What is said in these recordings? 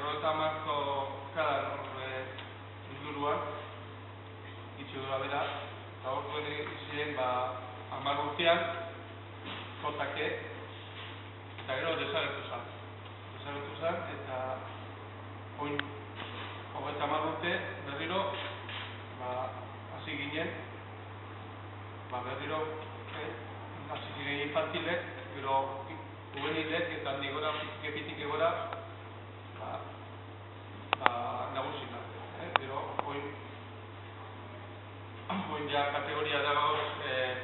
50ko kadan inguruan, itxura bera, eta hor duen ziren 10 urtean, kotake, eta gero desagertu zen. Desagertu zen, eta oin 30 urte berriro hasi ginen, berriro hasi ziren infantilek, gero juvenilek eta handi gora, pitik egora, nagusina. Gero, oin ja kategoria dagoz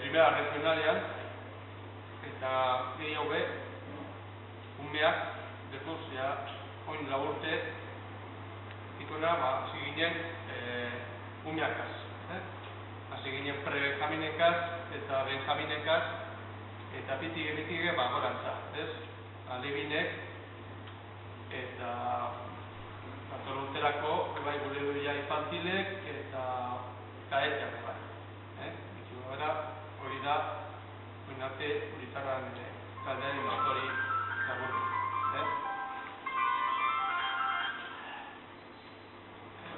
primera regionalean, eta gehiago be, umeak, dekuz, oin laburte, ikona, hasi ginen umeakaz. Hasi ginen pre-benjaminekaz eta benjaminekaz, eta pitik gorantza, alebinek, eta urterako, gure duia infantilek, eta kaeteak bai. Hori da, oinarte Urizarran taldearen histori laburri.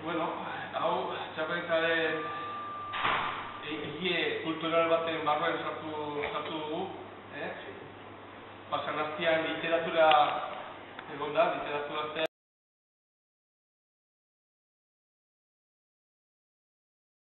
Bueno, hau txapelketaren hile kultural baten barruan sartu dugu. Pasan astean literatura egon da, literatura